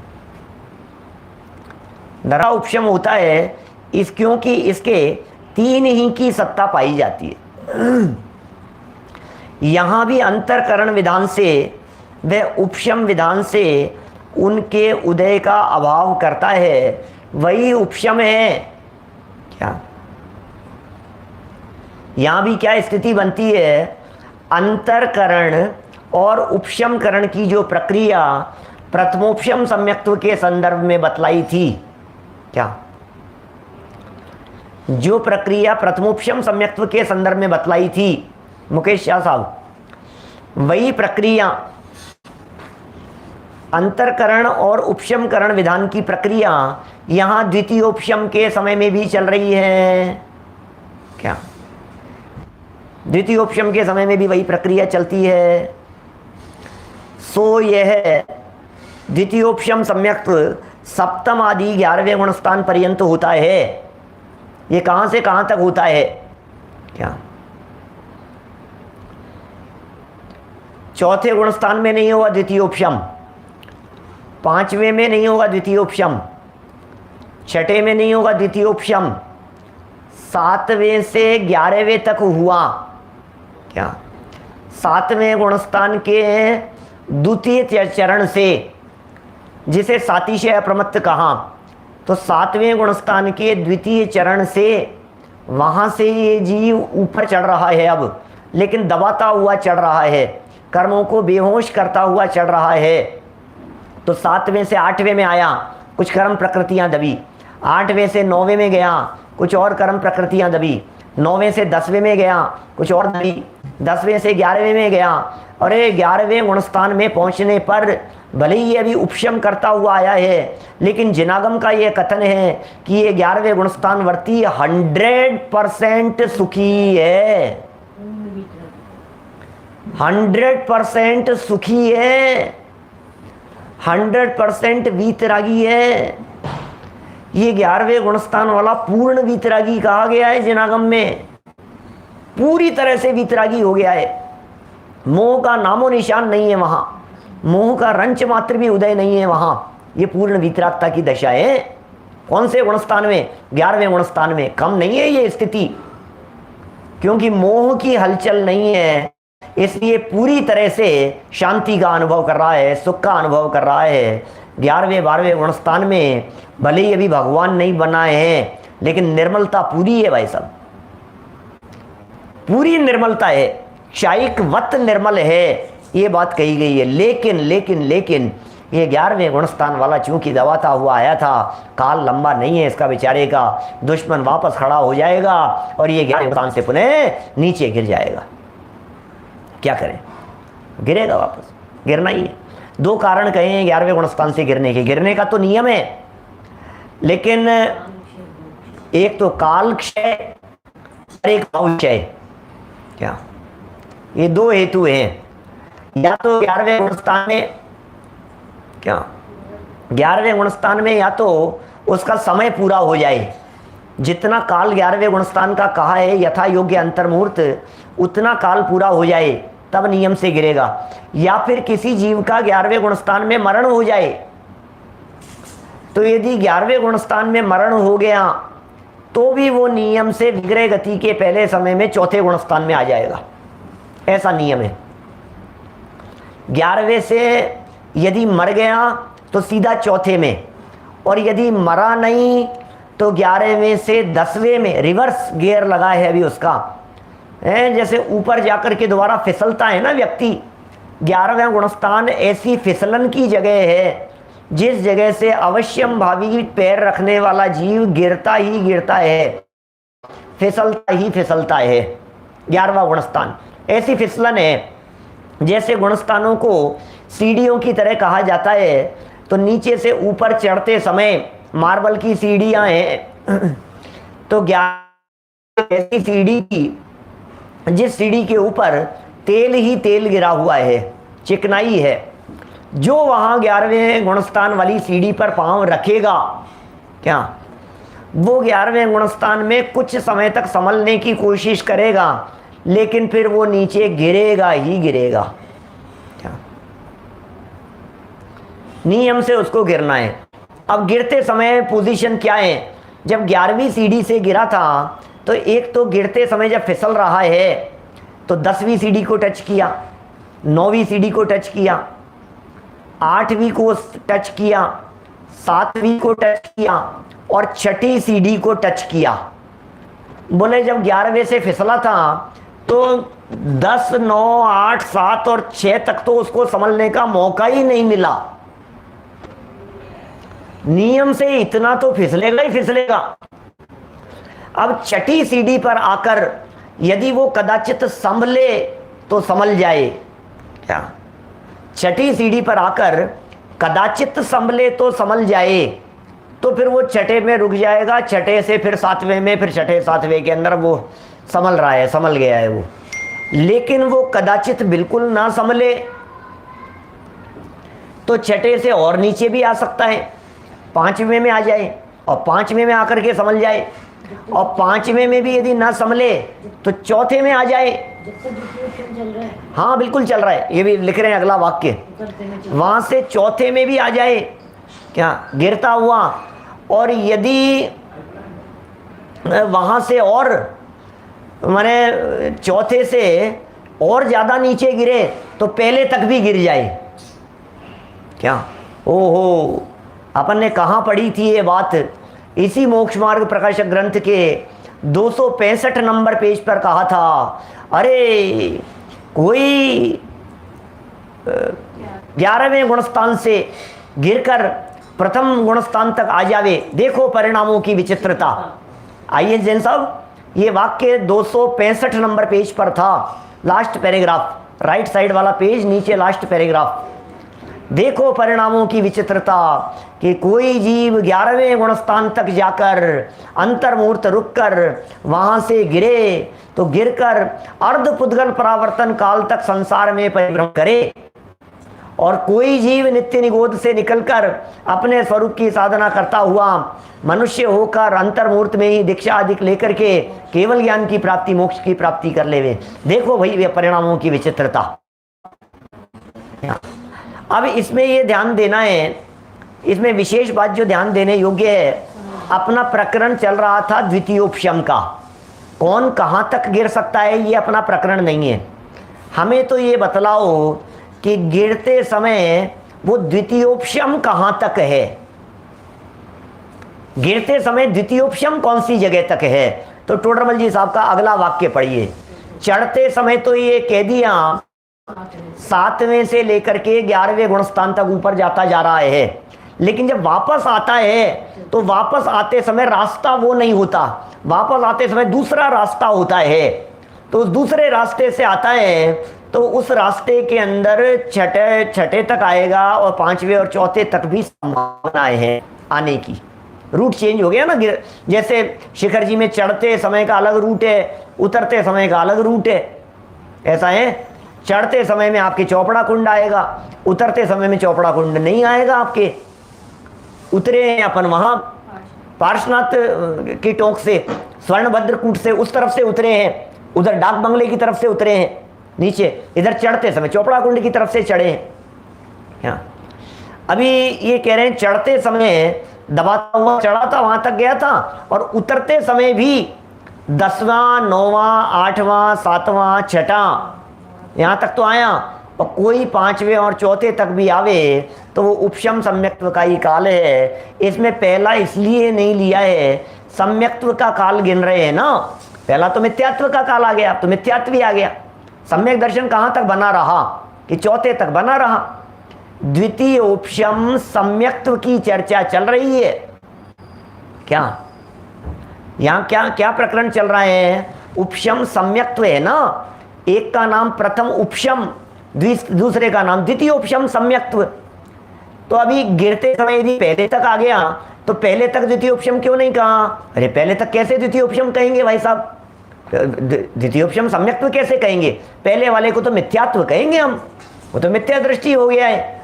नरा उपशम होता है इस, क्योंकि इसके तीन ही की सत्ता पाई जाती है। यहां भी अंतरकरण विधान से व उपशम विधान से उनके उदय का अभाव करता है, वही उपशम है। क्या? यहां भी क्या स्थिति बनती है? अंतरकरण और उपशमकरण की जो प्रक्रिया प्रथमोपशम सम्यक्त्व के संदर्भ में बतलाई थी। क्या? जो प्रक्रिया प्रथमोपशम सम्यक्त्व के संदर्भ में बतलाई थी मुकेश शाह साहब, वही प्रक्रिया अंतरकरण और उपशमकरण विधान की प्रक्रिया यहां द्वितीयोपशम के समय में भी चल रही है। क्या? द्वितीयोपशम के समय में भी वही प्रक्रिया चलती है। सो यह द्वितीयोपशम सम्यक्त्व सप्तम आदि 11वें गुणस्थान पर्यंत होता है। ये कहां से कहां तक होता है? क्या? चौथे गुणस्थान में नहीं होगा द्वितीयोपशम, पांचवें में नहीं होगा द्वितीयोपशम, छठे में नहीं होगा द्वितीयोपशम, सातवें से 11वें तक हुआ। क्या? सातवें गुणस्थान के द्वितीय चरण से, जिसे सातिशय अप्रमत्त कहा, तो सातवें गुणस्थान के द्वितीय चरण से वहां से ये जीव ऊपर चढ़ रहा है अब, लेकिन दबाता हुआ चढ़ रहा है, कर्मों को बेहोश करता हुआ चढ़ रहा है। तो सातवें से आठवें में आया, कुछ कर्म प्रकृतियां दबी, आठवें से नौवें में गया, कुछ और कर्म प्रकृतियां दबी, नौवें से 10वें में गया, कुछ और दबी, 10वें से 11वें में गया, और 11वें गुणस्थान में पहुंचने पर भले ही ये अभी उपशम करता हुआ आया है, लेकिन जिनागम का ये कथन है कि ये 11वें गुणस्थान वर्ती 100% सुखी है, 100% सुखी है, 100% वीतरागी है। ये 11वें गुणस्थान वाला पूर्ण वीतरागी कहा गया है जिनागम में, पूरी तरह से वीतरागी हो गया है। मोह का नामो निशान नहीं है वहां, मोह का रंच मात्र भी उदय नहीं है वहां। ये पूर्ण वीतरागता की दशा है। कौन से गुणस्थान में? 11वें गुणस्थान में। कम नहीं है ये स्थिति, क्योंकि मोह की हलचल नहीं है, इसलिए पूरी तरह से शांति का अनुभव कर रहा है, सुख का अनुभव कर रहा है। 11वें 12वें गुणस्थान में भले ही अभी भगवान नहीं बनाए हैं, लेकिन निर्मलता पूरी है भाई साहब, पूरी निर्मलता है, क्षायिक वत निर्मल है, ये बात कही गई है। लेकिन लेकिन लेकिन ये 11वें गुणस्थान वाला चूंकि दबाता हुआ आया था, काल लंबा नहीं है इसका बेचारे का, दुश्मन वापस खड़ा हो जाएगा और ये 11वें गुणस्थान से पुनः नीचे गिर जाएगा। क्या करें? गिरेगा, वापस गिरना ही है। दो कारण कहे हैं 11वें गुणस्थान से गिरने के। गिरने का तो नियम है, लेकिन एक तो काल क्षय और एक भाव क्षय। क्या ये दो हेतु हैं। या तो 11वें गुणस्थान में, क्या 11वें गुणस्थान में या तो उसका समय पूरा हो जाए, जितना काल 11वें गुणस्थान का कहा है यथा योग्य अंतर्मुहूर्त, उतना काल पूरा हो जाए तब नियम से गिरेगा। या फिर किसी जीव का 11वें गुणस्थान में मरण हो जाए, तो यदि 11वें गुणस्थान में मरण हो गया तो भी वो नियम से विग्रह गति के पहले समय में चौथे गुणस्थान में आ जाएगा, ऐसा नियम है। 11वें से यदि मर गया तो सीधा चौथे में, और यदि मरा नहीं तो 11वें से 10वें में रिवर्स गियर लगा है अभी उसका, है जैसे ऊपर जाकर के दोबारा फिसलता है ना व्यक्ति। 11वां गुणस्थान ऐसी फिसलन की जगह है जिस जगह से अवश्यम भावी पैर रखने वाला जीव गिरता ही गिरता है, फिसलता ही फिसलता है। 11वां गुणस्थान ऐसी फिसलन है, जैसे गुणस्थानों को सीढ़ियों की तरह कहा जाता है। तो नीचे से ऊपर चढ़ते समय मार्बल की सीढ़ियां हैं, तो 11 ऐसी सीढ़ी की जिस सीढ़ी के ऊपर तेल ही तेल गिरा हुआ है, चिकनाई है। जो वहां 11वें गुणस्थान वाली सीढ़ी पर पांव रखेगा, क्या वो 11वें गुणस्थान में कुछ समय तक संभलने की कोशिश करेगा, लेकिन फिर वो नीचे गिरेगा ही गिरेगा। क्या नियम से उसको गिरना है। अब गिरते समय पोजीशन क्या है? जब 11वीं सीढ़ी से गिरा था तो एक तो गिरते समय जब फिसल रहा है तो 10वीं सीढ़ी को टच किया, 9वीं सीढ़ी को टच किया, 8वीं को टच किया, 7वीं को टच किया और 6ठी सीढ़ी को टच किया। बोले जब 11वें से फिसला था तो 10, 9, 8, 7 और 6 तक तो उसको संभलने का मौका ही नहीं मिला। नियम से इतना तो फिसलेगा ही फिसलेगा। अब 6ठी सीढ़ी पर आकर यदि वो कदाचित संभले तो संभल जाए। क्या 6ठी सीढ़ी पर आकर कदाचित संभले तो संभल जाए, तो फिर वो 6ठे में रुक जाएगा, 6ठे से फिर 7वें में, फिर 6ठे 7वें के अंदर वो संभल रहा है, संभल गया है वो। लेकिन वो कदाचित बिल्कुल ना संभले तो 6ठे से और नीचे भी आ सकता है, 5वें में आ जाए और 5वें में आकर के संभल जाए, और 5वें में भी यदि ना संभले तो 4थे में आ जाए। हाँ बिल्कुल चल रहा है, ये भी लिख रहे हैं अगला वाक्य, वहां से 4थे में भी आ जाए, क्या गिरता हुआ। और यदि वहां से और माने 4थे से और ज्यादा नीचे गिरे तो पहले तक भी गिर जाए। क्या ओहो, अपन ने कहाँ पढ़ी थी ये बात? इसी मोक्ष मार्ग प्रकाशक ग्रंथ के 265 नंबर पेज पर कहा था, अरे कोई 11वें गुणस्थान से गिरकर प्रथम गुणस्थान तक आ जावे, देखो परिणामों की विचित्रता। आइए जैन साहब, ये वाक्य 265 नंबर पेज पर था, लास्ट पैराग्राफ, राइट साइड वाला पेज, नीचे लास्ट पैराग्राफ। देखो परिणामों की विचित्रता कि कोई जीव 11वें गुणस्थान तक जाकर अंतर्मुहूर्त रुककर वहां से गिरे तो गिरकर अर्ध पुद्गल परावर्तन काल तक संसार में परिभ्रमण करे, और कोई जीव नित्य निगोद से निकलकर अपने स्वरूप की साधना करता हुआ मनुष्य होकर अंतर्मुहूर्त में ही दीक्षा आदि लेकर के केवल ज्ञान की प्राप्ति, मोक्ष की प्राप्ति कर लेवे। देखो भाई वे परिणामों की विचित्रता। अब इसमें ये ध्यान देना है, इसमें विशेष बात जो ध्यान देने योग्य है, अपना प्रकरण चल रहा था द्वितीयोपशम का, कौन कहाँ तक गिर सकता है ये अपना प्रकरण नहीं है। हमें तो ये बतलाओ कि गिरते समय वो द्वितीयोपशम कहाँ तक है, गिरते समय द्वितीयोपशम कौन सी जगह तक है। तो टोडरमल जी साहब का अगला वाक्य पढ़िए। चढ़ते समय तो ये कह दिया 7वें से लेकर के 11वें गुणस्थान तक ऊपर जाता जा रहा है, लेकिन जब वापस आता है तो वापस आते समय रास्ता वो नहीं होता, वापस आते समय दूसरा रास्ता होता है। तो उस दूसरे रास्ते से आता है तो उस रास्ते के अंदर छठे तक आएगा और 5वें और 4थे तक भी संभावनाएं हैं आने की। रूट चेंज हो गया ना। जैसे शिखर जी में चढ़ते समय का अलग रूट है, उतरते समय का अलग रूट है, ऐसा है। चढ़ते समय में आपके चौपड़ा कुंड आएगा, उतरते समय में चौपड़ा कुंड नहीं आएगा आपके। उतरे हैं अपन वहां पार्श्वनाथ की टोक से, स्वर्णभद्र कूट से उस तरफ से उतरे हैं, उधर डाक बंगले की तरफ से उतरे हैं नीचे, इधर चढ़ते समय चौपड़ा कुंड की तरफ से चढ़े हैं। अभी ये कह रहे हैं चढ़ते समय दबाता हुआ चढ़ा था, वहां तक गया था, और उतरते समय भी 10वां 9वां 8वां 7वां 6वां यहां तक तो आया, और कोई 5वें और 4थे तक भी आवे तो वो उपशम सम्यक्त्व का ही काल है। इसमें पहला इसलिए नहीं लिया है, सम्यक्त्व का काल गिन रहे हैं ना। पहला तो मिथ्यात्व का काल आ गया, अब तो मिथ्यात्व ही आ गया। सम्यक दर्शन कहां तक बना रहा कि 4थे तक बना रहा। द्वितीय उपशम सम्यक्त्व की चर्चा चल रही है। क्या यहां क्या क्या प्रकरण चल रहे हैं? उपशम सम्यक्त्व है ना। एक का नाम प्रथम उपशम, दूसरे का नाम द्वितीय उपशम सम्यक्त्व। तो अभी गिरते समय यदि पहले तक आ गया तो पहले तक द्वितीय उपशम क्यों नहीं कहा? अरे पहले तक कैसे द्वितीय उपशम कहेंगे भाई साहब? द्वितीय उपशम सम्यक्त्व कैसे कहेंगे? पहले वाले को तो मिथ्यात्व कहेंगे हम, वो तो मिथ्या दृष्टि हो गया है।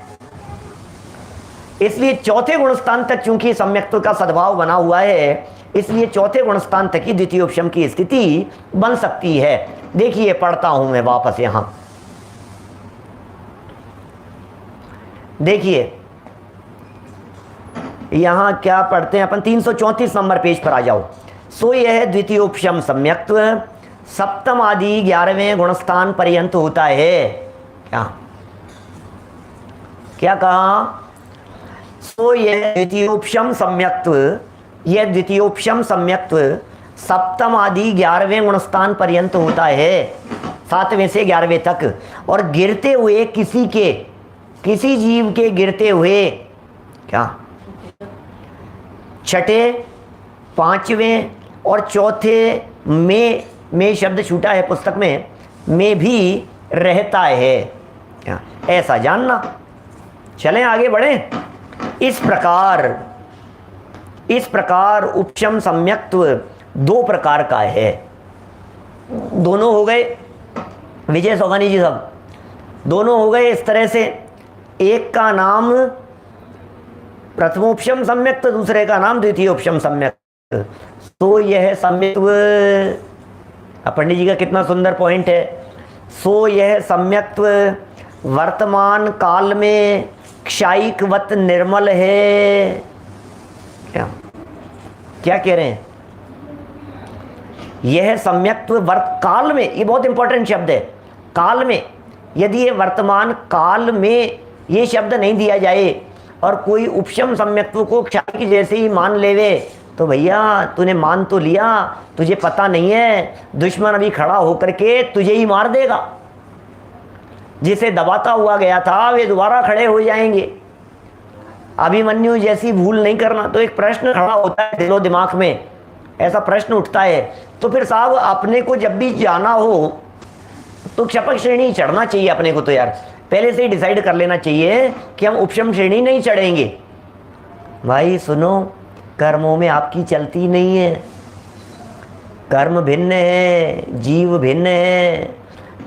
इसलिए 4थे गुणस्थान तक चूंकि सम्यक्त्व का सद्भाव बना हुआ है, इसलिए 4थे गुणस्थान तक ही द्वितीय उपशम की स्थिति बन सकती है। देखिए पढ़ता हूं मैं वापस यहां, देखिए यहां क्या पढ़ते हैं अपन। 334 नंबर पेज पर आ जाओ। सो यह द्वितीय उपशम सम्यक्त्व सप्तम आदि 11वें गुणस्थान पर्यंत होता है। क्या क्या कहा? सो यह द्वितीयोपशम सम्यक्त्व, यह द्वितीयोपशम सम्यक्त्व सप्तम आदि 11वें गुणस्थान पर्यंत होता है, 7वें से 11वें तक। और गिरते हुए किसी जीव के गिरते हुए क्या 6ठे 5वें और 4थे में शब्द छूटा है पुस्तक में भी रहता है। क्या ऐसा जानना। चलें आगे बढ़े। इस प्रकार उपशम सम्यक्त्व 2 प्रकार का है। दोनों हो गए विजय सोगानी जी साहब, दोनों हो गए इस तरह से। एक का नाम प्रथमोपशम सम्यक्त्व, दूसरे का नाम द्वितीयोपशम सम्यक्त्व। तो यह सम्यक्त्व, पंडित जी का कितना सुंदर पॉइंट है। सो यह सम्यक्त्व वर्तमान काल में क्षायिकवत निर्मल है। क्या कह रहे हैं? यह सम्यक्त्व काल में, ये बहुत इंपॉर्टेंट शब्द है, काल में। यदि ये वर्तमान काल में ये शब्द नहीं दिया जाए और कोई उपशम सम्यक्त्व को क्षायिक जैसे ही मान लेवे तो भैया तूने मान तो लिया, तुझे पता नहीं है दुश्मन अभी खड़ा होकर के तुझे ही मार देगा। जिसे दबाता हुआ गया था वे दोबारा खड़े हो जाएंगे। अभिमन्यु जैसी भूल नहीं करना। तो एक प्रश्न खड़ा होता है दिलो दिमाग में, ऐसा प्रश्न उठता है। तो फिर साहब अपने को जब भी जाना हो तो क्षपक श्रेणी चढ़ना चाहिए अपने को। तो यार पहले से ही डिसाइड कर लेना चाहिए कि हम उपशम श्रेणी नहीं चढ़ेंगे। भाई सुनो, कर्मों में आपकी चलती नहीं है। कर्म भिन्न है, जीव भिन्न है,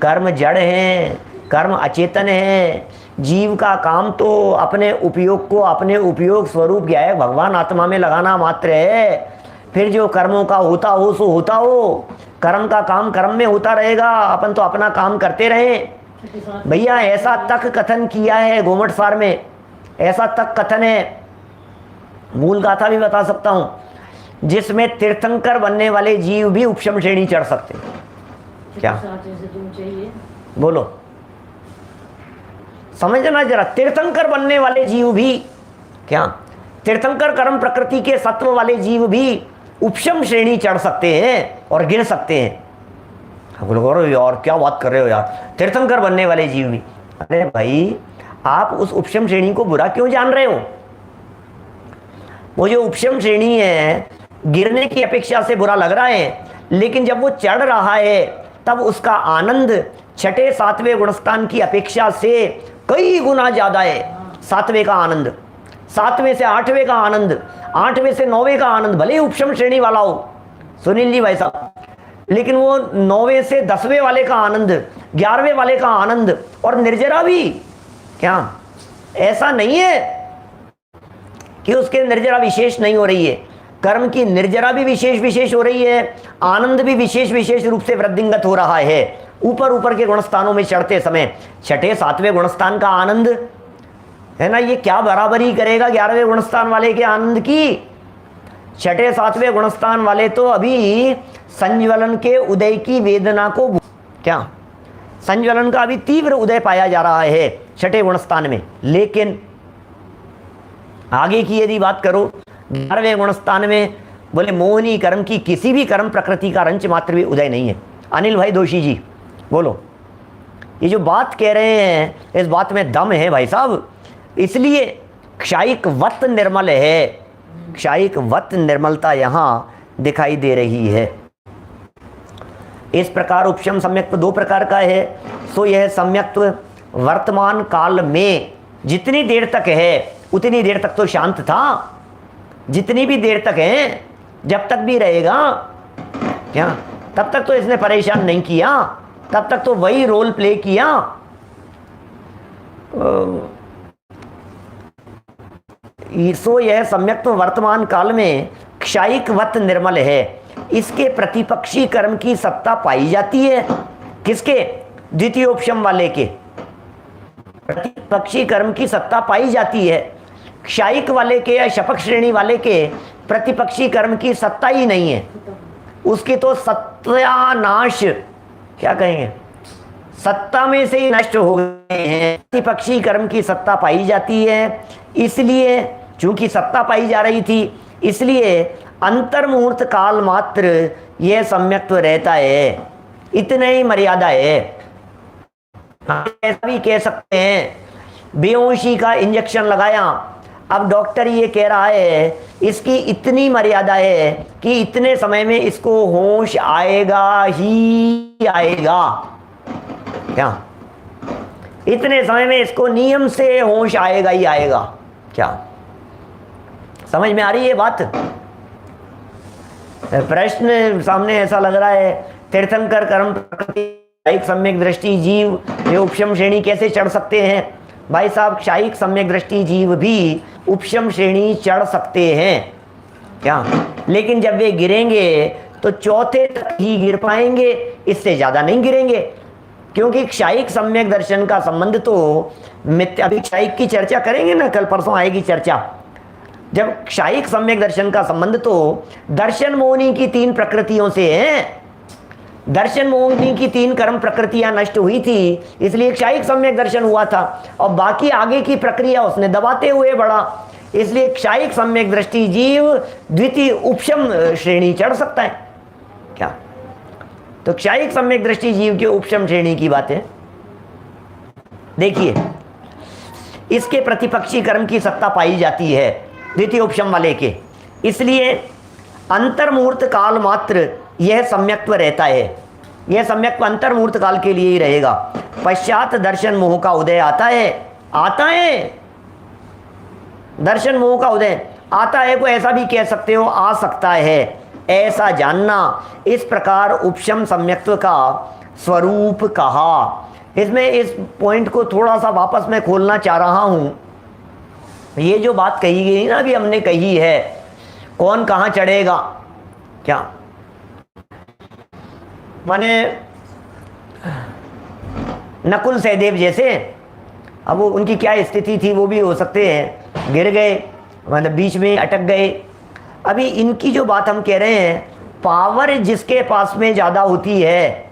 कर्म जड़ है, कर्म अचेतन है। जीव का काम तो अपने उपयोग को अपने उपयोग स्वरूप क्या है, भगवान आत्मा में लगाना मात्र है। फिर जो कर्मों का होता हो सो होता हो, कर्म का काम कर्म में होता रहेगा, अपन तो अपना काम करते रहें। भैया ऐसा तक कथन किया है गोमट सार में, ऐसा तक कथन है, मूल गाथा भी बता सकता हूं, जिसमें तीर्थंकर बनने वाले जीव भी उपशम श्रेणी चढ़ सकते। क्या बोलो, समझना जरा। तीर्थंकर बनने वाले जीव भी, क्या तीर्थंकर कर्म प्रकृति के सत्व वाले जीव भी उपशम श्रेणी चढ़ सकते हैं और गिर सकते हैं। यार क्या बात कर रहे हो यार, तीर्थंकर बनने वाले जीव भी। अरे भाई आप उस उपशम श्रेणी को बुरा क्यों जान रहे हो? वो जो उपशम श्रेणी है गिरने की अपेक्षा से बुरा लग रहा है, लेकिन जब वो चढ़ रहा है तब उसका आनंद 6ठे 7वें गुणस्थान की अपेक्षा से कई गुना ज्यादा है। 7वें का आनंद, 7वें से 8वें का आनंद 8वें से 9वें का आनंद भले ही उपशम श्रेणी वाला हो सुनील जी भाई साहब, लेकिन वो 9वें से 10वें वाले का आनंद, 11वें वाले का आनंद, और निर्जरा भी क्या ऐसा नहीं है कि उसके निर्जरा विशेष नहीं हो रही है, कर्म की निर्जरा भी विशेष विशेष हो रही है, आनंद भी विशेष विशेष रूप से वृद्धिंगत हो रहा है। ऊपर ऊपर के गुणस्थानों में चढ़ते समय 6ठे 7वें गुणस्थान का आनंद है ना, ये क्या बराबरी करेगा 11वें गुणस्थान वाले के आनंद की। 6ठे 7वें गुणस्थान वाले तो अभी संज्वलन के उदय की वेदना को, क्या संज्वलन का अभी तीव्र उदय पाया जा रहा है 6ठे गुणस्थान में, लेकिन आगे की यदि बात करो 11वें गुणस्थान में बोले मोहनी कर्म की किसी भी कर्म प्रकृति का रंच मात्र भी उदय नहीं है। अनिल भाई दोषी जी बोलो, ये जो बात कह रहे हैं इस बात में दम है भाई साहब, इसलिए क्षायिक वत निर्मल है, क्षायिक वत निर्मलता यहाँ दिखाई दे रही है। इस प्रकार उपशम सम्यक्त्व 2 प्रकार का है। सो यह सम्यक्त्व वर्तमान काल में जितनी देर तक है उतनी देर तक तो शांत था, जितनी भी देर तक है, जब तक भी रहेगा क्या, तब तक तो इसने परेशान नहीं किया, तब तक तो वही रोल प्ले किया। सो यह सम्यक्त्व वर्तमान काल में क्षायिक वत निर्मल है, इसके प्रतिपक्षी कर्म की सत्ता पाई जाती है। किसके? द्वितीय उपशम वाले के प्रतिपक्षी कर्म की सत्ता पाई जाती है। क्षायिक वाले के या शपक श्रेणी वाले के प्रतिपक्षी कर्म की सत्ता ही नहीं है, उसकी तो सत्यानाश क्या कहेंगे, सत्ता में से ही नष्ट हो गए हैं। प्रतिपक्षी कर्म की सत्ता पाई जाती है, इसलिए चूंकि सत्ता पाई जा रही थी इसलिए अंतर्मुहूर्त काल मात्र यह सम्यक्त्व रहता है, इतने ही मर्यादा है। ऐसा भी कह सकते हैं बेहोशी का इंजेक्शन लगाया, अब डॉक्टर ये कह रहा है इसकी इतनी मर्यादा है कि इतने समय में इसको होश आएगा ही आएगा, क्या इतने समय में इसको नियम से होश आएगा ही आएगा। क्या समझ में आ रही है बात? प्रश्न सामने ऐसा लग रहा है तीर्थंकर कर्म क्षायिक सम्यक दृष्टि जीव ये उपशम श्रेणी कैसे चढ़ सकते हैं? भाई साहब क्षायिक सम्यक दृष्टि जीव भी उपशम श्रेणी चढ़ सकते हैं क्या, लेकिन जब वे गिरेंगे तो चौथे तक ही गिर पाएंगे, इससे ज्यादा नहीं गिरेंगे, क्योंकि क्षायिक सम्यक दर्शन का संबंध तो मिथ्या, अभी क्षायिक की चर्चा करेंगे ना, कल परसों आएगी चर्चा। जब क्षायिक सम्यक दर्शन का संबंध तो दर्शन मोहिनी की 3 प्रकृतियों से है, दर्शन मोहिनी की 3 कर्म प्रकृतियां नष्ट हुई थी इसलिए क्षायिक सम्यक दर्शन हुआ था, और बाकी आगे की प्रक्रिया उसने दबाते हुए बढ़ा, इसलिए क्षायिक सम्यक दृष्टि जीव द्वितीय उपशम श्रेणी चढ़ सकता है। क्या तो क्षायिक सम्यक दृष्टि जीव के उपशम श्रेणी की बात है। देखिए इसके प्रतिपक्षी कर्म की सत्ता पाई जाती है द्वितीय उपशम वाले के, इसलिए अंतर्मुहूर्त काल मात्र यह सम्यक्त्व रहता है, यह सम्यक्त्व अंतर्मुहूर्त काल के लिए ही रहेगा। पश्चात दर्शन मोह का उदय आता है दर्शन मोह का उदय आता है, को ऐसा भी कह सकते हो, आ सकता है, ऐसा जानना। इस प्रकार उपशम सम्यक्त्व का स्वरूप कहा। इसमें इस पॉइंट को थोड़ा सा वापस मैं खोलना चाह रहा हूं। ये जो बात कही गई ना अभी हमने कही है, कौन कहां चढ़ेगा, क्या माने नकुल सहदेव जैसे, अब वो उनकी क्या स्थिति थी वो भी हो सकते हैं, गिर गए मतलब बीच में अटक गए। अभी इनकी जो बात हम कह रहे हैं, पावर जिसके पास में ज़्यादा होती है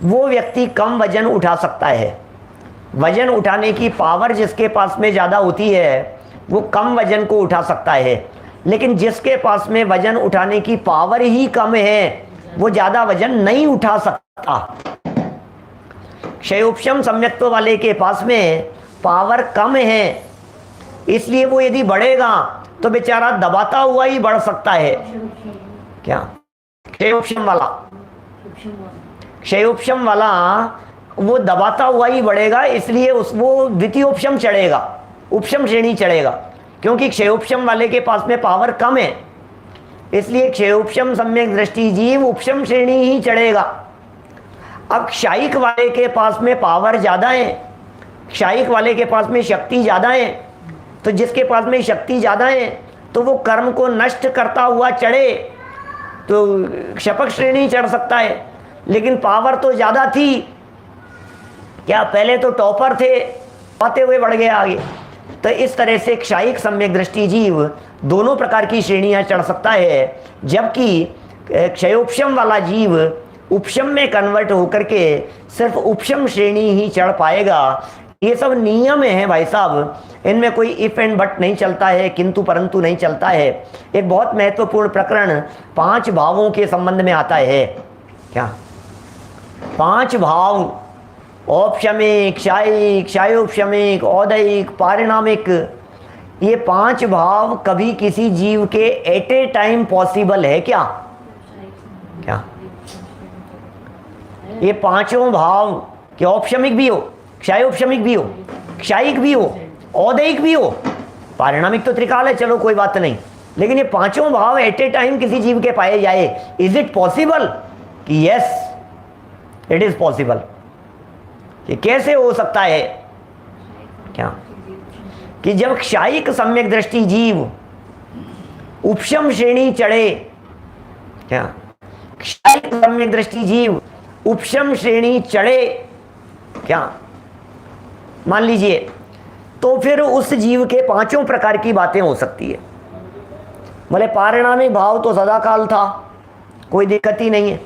वो व्यक्ति कम वजन उठा सकता है, वजन उठाने की पावर जिसके पास में ज़्यादा होती है वो कम वजन को उठा सकता है, लेकिन जिसके पास में वजन उठाने की पावर ही कम है वो ज़्यादा वजन नहीं उठा सकता। क्षयोपशम सम्यक्त्व वाले के पास में पावर कम है, इसलिए वो यदि बढ़ेगा तो बेचारा दबाता हुआ ही बढ़ सकता है। क्या क्षयोपशम वाला वो दबाता हुआ ही बढ़ेगा, इसलिए वो द्वितीयोपशम चढ़ेगा, उपशम श्रेणी चढ़ेगा। क्योंकि क्षयोपशम वाले के पास में पावर कम है, इसलिए क्षयोपशम सम्यक दृष्टि जीव उपशम श्रेणी ही चढ़ेगा। अब क्षायिक वाले के पास में पावर ज़्यादा है, क्षायिक वाले के पास में शक्ति ज़्यादा है, तो जिसके पास में शक्ति ज़्यादा है तो वो कर्म को नष्ट करता हुआ चढ़े तो क्षपक श्रेणी चढ़ सकता है। लेकिन पावर तो ज़्यादा थी, क्या पहले तो टॉपर थे, आते हुए बढ़ गए आगे। तो इस तरह से क्षायिक सम्यक दृष्टि जीव दोनों प्रकार की श्रेणियां चढ़ सकता है, जबकि क्षयोपशम वाला जीव उपशम में कन्वर्ट होकर के सिर्फ उपशम श्रेणी ही चढ़ पाएगा। ये सब नियम है भाई साहब, इनमें कोई इफ एंड बट नहीं चलता है, किंतु परंतु नहीं चलता है। एक बहुत महत्वपूर्ण प्रकरण 5 भावों के संबंध में आता है। क्या 5 भाव? औपशमिक, क्षायिक, क्षयोपशमिक, औदैहिक, पारिणामिक। ये 5 भाव कभी किसी जीव के एट ए टाइम पॉसिबल है क्या? क्या ये पांचों भाव कि औपशमिक भी हो, क्षयोपशमिक भी हो, क्षायिक भी हो, औदैहिक भी हो, पारिणामिक तो त्रिकाल है, चलो कोई बात नहीं, लेकिन ये पांचों भाव एट ए टाइम किसी जीव के पाए जाए, इज इट पॉसिबल? कि यस इट इज पॉसिबल। ये कैसे हो सकता है? क्या कि जब क्षायिक सम्यक दृष्टि जीव उपशम श्रेणी चढ़े, क्या क्षायिक सम्यक दृष्टि जीव उपशम श्रेणी चढ़े, क्या मान लीजिए, तो फिर उस जीव के 5 प्रकार की बातें हो सकती है। बोले पारिणामिक भाव तो सदा काल था, कोई दिक्कत ही नहीं है।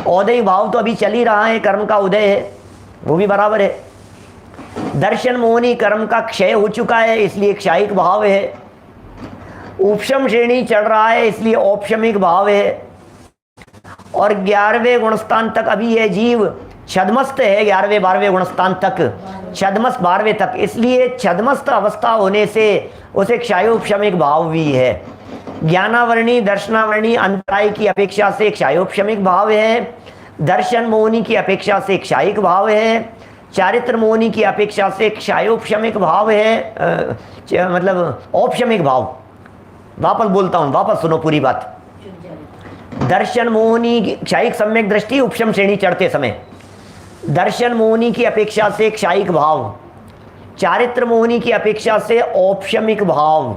औदैहिक भाव तो अभी चल ही रहा है, कर्म का उदय है, वो भी बराबर है। दर्शन मोहनी कर्म का क्षय हो चुका है, इसलिए क्षायिक भाव है। उपशम श्रेणी चढ़ रहा है, इसलिए औपशमिक भाव है। और 11वें गुणस्थान तक अभी यह जीव छद्मस्त है, 11वें 12वें गुणस्थान तक, छद्मस्त 12वें तक, इसलिए छद्मस्त अवस्था होने से उसे क्षयोपशमिक भाव भी है। ज्ञानावर्णी दर्शनावर्णी अंतराय की अपेक्षा से क्षयोपशमिक भाव है, दर्शन मोहनी की अपेक्षा से क्षायिक भाव है, चारित्र मोहनी की अपेक्षा से क्षयोपशमिक भाव है, मतलब औपशमिक भाव। वापस बोलता हूँ, वापस सुनो पूरी बात। दर्शन मोहनी क्षायिक सम्यक दृष्टि उपशम श्रेणी चढ़ते समय, दर्शन मोहनी की अपेक्षा से क्षायिक भाव, चारित्र मोहनी की अपेक्षा से औपशमिक भाव,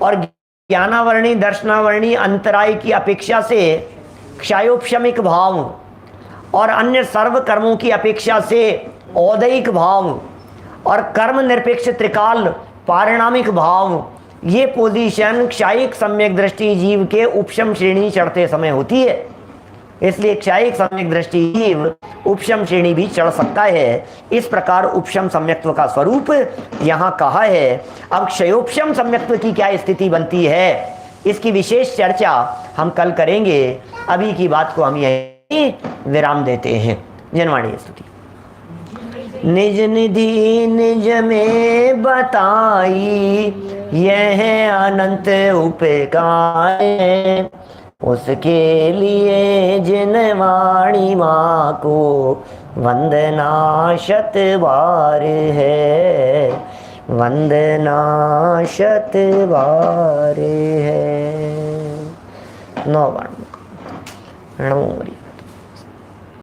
और ज्ञानावर्णी दर्शनावर्णी अंतराय की अपेक्षा से क्षयोपशमिक भाव, और अन्य सर्व कर्मों की अपेक्षा से औदैहिक भाव, और कर्म निरपेक्ष त्रिकाल पारिणामिक भाव। ये पोजीशन क्षायिक सम्यक दृष्टि जीव के उपशम श्रेणी चढ़ते समय होती है, इसलिए क्षायिक सम्यक दृष्टि जीव उपशम श्रेणी भी चढ़ सकता है। इस प्रकार उपशम सम्यक्त्व का स्वरूप यहाँ कहा है। अब क्षयोपशम सम्यक्त्व की क्या स्थिति बनती है, इसकी विशेष चर्चा हम कल करेंगे। अभी की बात को हम यहीं विराम देते हैं। जनवाणी स्तुति। निज निधि निज में बताई, यह अनंत उपकार, उसके लिए जिन वाणी माँ को वंदना शत बार है, वंदना शत बार है। 9 बार नमो।